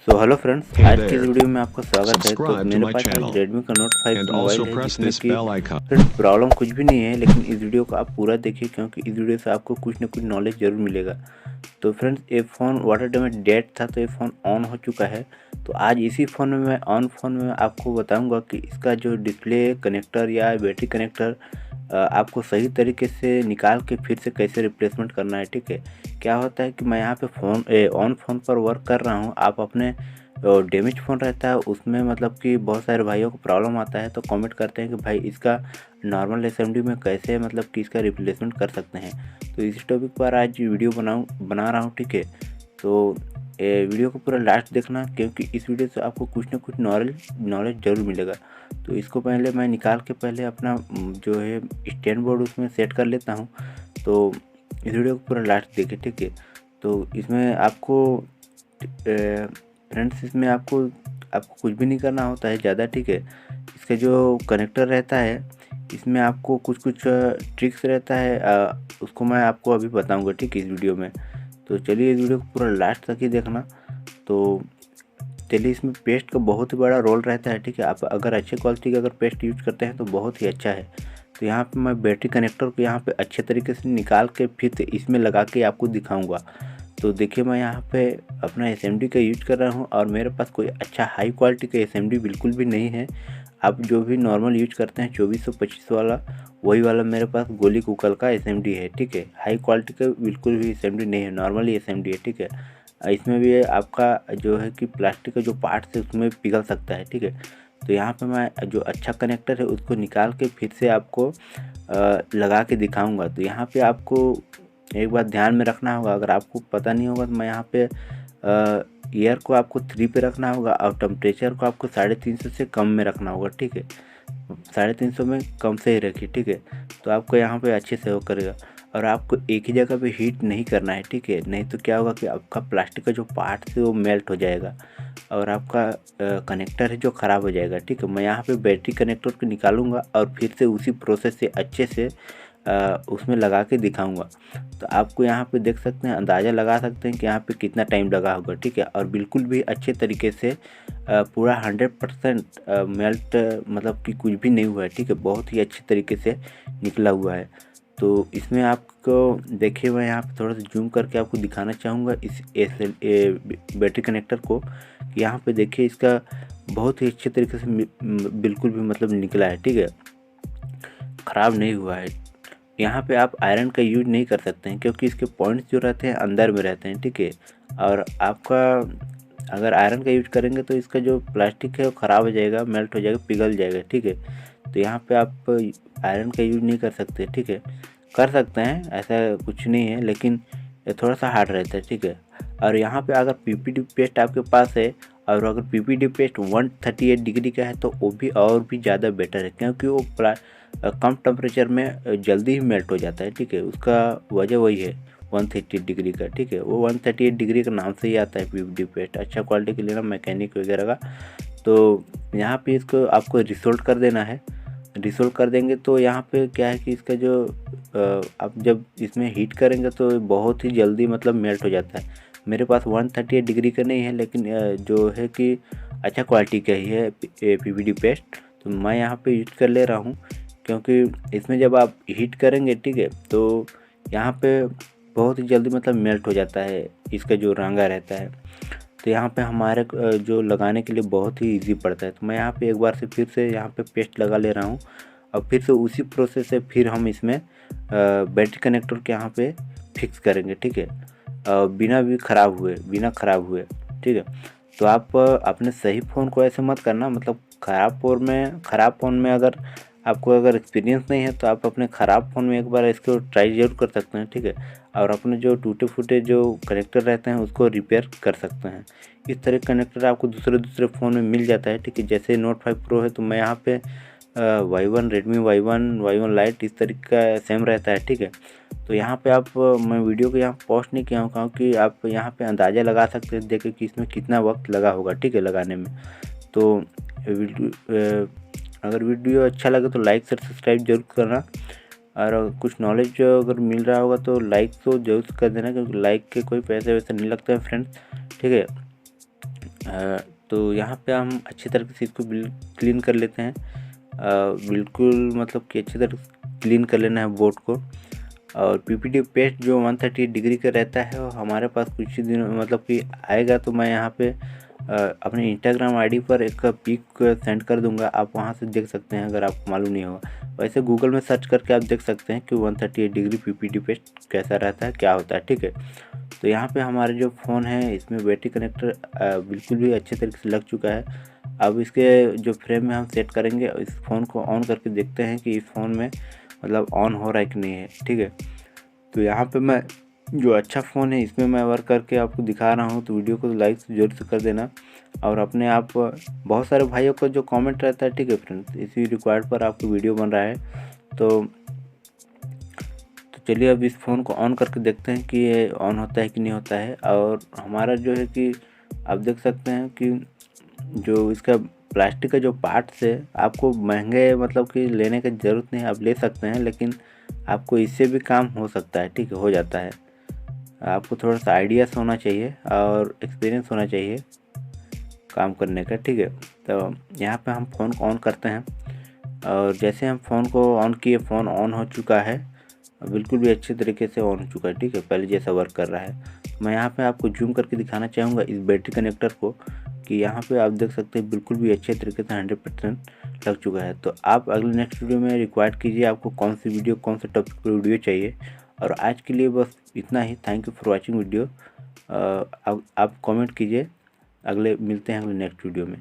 Hello friends, Hey आज की इस there, वीडियो में आपका स्वागत है। तो subscribe to मेरे my पास आज channel Redmi का Note 5 and मोबाइल also है, press जिसमें this कि bell icon. फ्रेंड्स प्रॉब्लम कुछ भी नहीं है, लेकिन इस वीडियो को आप पूरा देखिए क्योंकि इस वीडियो से आपको कुछ ना कुछ नॉलेज ज़रूर मिलेगा। तो फ्रेंड्स, ये फ़ोन वाटर डैमेज डेड था, तो ये फ़ोन ऑन हो चुका है। तो आज इसी फ़ोन में मैं फ़ोन में आपको बताऊँगा कि इसका जो डिस्प्ले कनेक्टर या बैटरी कनेक्टर आपको सही तरीके से निकाल के फिर से कैसे रिप्लेसमेंट करना है। ठीक है, क्या होता है कि मैं यहाँ पे ऑन फ़ोन पर वर्क कर रहा हूँ। आप अपने डैमेज फ़ोन रहता है उसमें मतलब कि बहुत सारे भाइयों को प्रॉब्लम आता है, तो कमेंट करते हैं कि भाई इसका नॉर्मल एसएमडी में कैसे मतलब कि इसका रिप्लेसमेंट कर सकते हैं। तो इसी टॉपिक पर आज वीडियो बना रहा हूँ। ठीक है, तो वीडियो को पूरा लास्ट देखना, क्योंकि इस वीडियो से आपको कुछ ना कुछ नॉलेज ज़रूर मिलेगा। तो इसको पहले मैं निकाल के पहले अपना जो है स्टैंड बोर्ड उसमें सेट कर लेता हूँ। तो इस वीडियो को पूरा लास्ट देखें। ठीक है, तो इसमें आपको फ्रेंड्स, इसमें आपको कुछ भी नहीं करना होता है ज़्यादा। ठीक है, इसका जो कनेक्टर रहता है इसमें आपको कुछ ट्रिक्स रहता है, उसको मैं आपको अभी बताऊंगा। ठीक है, इस वीडियो में। तो चलिए इस वीडियो को पूरा लास्ट तक ही देखना। तो चलिए, इसमें पेस्ट का बहुत ही बड़ा रोल रहता है। ठीक है, आप अगर अच्छे क्वालिटी का अगर पेस्ट यूज करते हैं तो बहुत ही अच्छा है। तो यहाँ पे मैं बैटरी कनेक्टर को यहाँ पे अच्छे तरीके से निकाल के फिर से इसमें लगा के आपको दिखाऊंगा। तो देखिए, मैं यहाँ पे अपना एसएमडी का यूज कर रहा हूँ और मेरे पास कोई अच्छा हाई क्वालिटी का एसएमडी बिल्कुल भी नहीं है। आप जो भी नॉर्मल यूज करते हैं 2425 वाला, वही वाला मेरे पास गोली कुकल का एसएमडी है। ठीक है, हाई क्वालिटी का बिल्कुल भी एसएमडी नहीं है, नॉर्मली एसएमडी है। ठीक है, इसमें भी आपका जो है कि प्लास्टिक का जो पार्ट है उसमें पिघल सकता है। ठीक है, तो यहाँ पे मैं जो अच्छा कनेक्टर है उसको निकाल के फिर से आपको लगा के दिखाऊंगा। तो यहाँ पे आपको एक बात ध्यान में रखना होगा, अगर आपको पता नहीं होगा तो मैं यहाँ पे ईयर को आपको 3 पे रखना होगा और टेम्परेचर को आपको 350 से कम में रखना होगा। ठीक है, 350 में कम से ही रखिए। ठीक है, तो आपको यहाँ पे अच्छे से हो करेगा और आपको एक ही जगह पे हीट नहीं करना है। ठीक है, नहीं तो क्या होगा कि आपका प्लास्टिक का जो पार्ट है वो मेल्ट हो जाएगा और आपका कनेक्टर है जो ख़राब हो जाएगा। ठीक है, मैं यहाँ पे बैटरी कनेक्टर को निकालूंगा और फिर से उसी प्रोसेस से अच्छे से उसमें लगा के दिखाऊंगा। तो आपको यहाँ पे देख सकते हैं, अंदाज़ा लगा सकते हैं कि यहाँ पे कितना टाइम लगा होगा। ठीक है, और बिल्कुल भी अच्छे तरीके से पूरा 100% मेल्ट मतलब कि कुछ भी नहीं हुआ है। ठीक है, बहुत ही अच्छे तरीके से निकला हुआ है। तो इसमें आपको देखिए, मैं यहाँ पे थोड़ा सा जूम करके आपको दिखाना चाहूँगा इस बैटरी कनेक्टर को। यहाँ पे देखिए, इसका बहुत ही अच्छे तरीके से बिल्कुल भी मतलब निकला है। ठीक है, ख़राब नहीं हुआ है। यहाँ पे आप आयरन का यूज नहीं कर सकते हैं क्योंकि इसके पॉइंट्स जो रहते हैं अंदर में रहते हैं। ठीक है, और आपका अगर आयरन का यूज करेंगे तो इसका जो प्लास्टिक है वो ख़राब हो जाएगा, मेल्ट हो जाएगा, पिघल जाएगा। ठीक है, तो यहाँ पे आप आयरन का यूज नहीं कर सकते। ठीक है, कर सकते हैं, ऐसा कुछ नहीं है, लेकिन ये थोड़ा सा हार्ड रहता है। ठीक है, और यहाँ पे अगर पीपीडी पेस्ट आपके पास है और अगर पीपीडी पेस्ट 138 डिग्री का है तो वो भी और भी ज़्यादा बेटर है, क्योंकि वो कम टेम्परेचर में जल्दी ही मेल्ट हो जाता है। ठीक है, उसका वजह वही है 138 डिग्री का। ठीक है, वो 138 डिग्री का नाम से ही आता है पीपीडी पेस्ट, अच्छा क्वालिटी के लेना मैकेनिक वगैरह का। तो यहाँ पे इसको आपको रिसोल्ट कर देना है। रिसोल्ट कर देंगे तो यहाँ पे क्या है कि इसका जो आप जब इसमें हीट करेंगे तो बहुत ही जल्दी मतलब मेल्ट हो जाता है। मेरे पास 138 डिग्री का नहीं है, लेकिन जो है कि अच्छा क्वालिटी का ही है पीवीडी पेस्ट, तो मैं यहाँ पे यूज कर ले रहा हूँ। क्योंकि इसमें जब आप हीट करेंगे, ठीक है, तो यहाँ पे बहुत ही जल्दी मतलब मेल्ट हो जाता है इसका जो रंगा रहता है। तो यहाँ पे हमारे जो लगाने के लिए बहुत ही इजी पड़ता है। तो मैं यहाँ पे एक बार से फिर से यहाँ पे पेस्ट लगा ले रहा हूँ और फिर से उसी प्रोसेस से फिर हम इसमें बैटरी कनेक्टर के यहाँ पे फिक्स करेंगे। ठीक है, बिना ख़राब हुए। ठीक है, तो आप अपने सही फ़ोन को ऐसे मत करना, मतलब ख़राब फ़ोन में अगर आपको एक्सपीरियंस नहीं है तो आप अपने ख़राब फ़ोन में एक बार इसको ट्राई ज़रूर कर सकते हैं। ठीक है, और अपने जो टूटे फूटे जो कनेक्टर रहते हैं उसको रिपेयर कर सकते हैं। इस तरह कनेक्टर आपको दूसरे फ़ोन में मिल जाता है। ठीक है, जैसे नोट 5 प्रो है तो मैं यहाँ पे Y1 रेडमी Y1 लाइट इस तरीके का सेम रहता है। ठीक है, तो यहाँ पे आप मैं वीडियो को यहाँ पोस्ट नहीं किया हूँ क्योंकि आप यहाँ पे अंदाज़ा लगा सकते हैं देखें कि इसमें कितना वक्त लगा होगा। ठीक है, लगाने में। तो अगर वीडियो अच्छा लगे तो लाइक से सब्सक्राइब जरूर करना, और कुछ नॉलेज अगर मिल रहा होगा तो लाइक तो जरूर कर देना, क्योंकि लाइक के कोई पैसे वैसे नहीं लगते हैं फ्रेंड्स। ठीक है, तो यहाँ पे हम अच्छी तरीके से इसको क्लीन कर लेते हैं। बिल्कुल मतलब कि अच्छी तरह से क्लीन कर लेना है बोर्ड को। और पीपीटी पेस्ट जो 130 डिग्री का रहता है वो हमारे पास कुछ ही दिनों मतलब कि आएगा, तो मैं यहाँ पे अपने इंस्टाग्राम आईडी पर एक पिक सेंड कर दूंगा, आप वहाँ से देख सकते हैं अगर आपको मालूम नहीं होगा। वैसे गूगल में सर्च करके आप देख सकते हैं कि 138 डिग्री पीपीटी पेस्ट कैसा रहता है, क्या होता है, ठीक है। तो यहाँ पे हमारे जो फ़ोन है इसमें बैटरी कनेक्टर बिल्कुल भी अच्छे तरीके से लग चुका है। अब इसके जो फ्रेम में हम सेट करेंगे, इस फ़ोन को ऑन करके देखते हैं कि इस फ़ोन में मतलब ऑन हो रहा है कि नहीं है, ठीक है। तो यहाँ पे मैं जो अच्छा फ़ोन है इसमें मैं वर्क करके आपको दिखा रहा हूँ, तो वीडियो को लाइक ज़रूर से कर देना। और अपने आप बहुत सारे भाइयों को जो कमेंट रहता है, ठीक है फ्रेंड्स, इसी रिक्वायर्ड पर आपको वीडियो बन रहा है। तो चलिए अब इस फ़ोन को ऑन करके देखते हैं कि ये ऑन होता है कि नहीं होता है। और हमारा जो है कि आप देख सकते हैं कि जो इसका प्लास्टिक का जो पार्ट्स है आपको महंगे मतलब कि लेने की ज़रूरत नहीं है, आप ले सकते हैं, लेकिन आपको इससे भी काम हो सकता है, ठीक है, हो जाता है। आपको थोड़ा सा आइडियाज़ होना चाहिए और एक्सपीरियंस होना चाहिए काम करने का, ठीक है। तो यहाँ पे हम फ़ोन को ऑन करते हैं और जैसे हम फ़ोन को ऑन किए, फ़ोन ऑन हो चुका है, बिल्कुल भी अच्छे तरीके से ऑन हो चुका है, ठीक है, पहले जैसा वर्क कर रहा है। मैं यहाँ पे आपको जूम करके दिखाना चाहूँगा इस बैटरी कनेक्टर को कि यहाँ पे आप देख सकते हैं बिल्कुल भी अच्छे तरीके से 100% लग चुका है। तो आप अगले नेक्स्ट वीडियो में रिक्वायर्ड कीजिए आपको कौन सी वीडियो, कौन से टॉपिक पर वीडियो चाहिए। और आज के लिए बस इतना ही। Thank you for watching video. आप कमेंट कीजिए, अगले मिलते हैं अगले नेक्स्ट वीडियो में।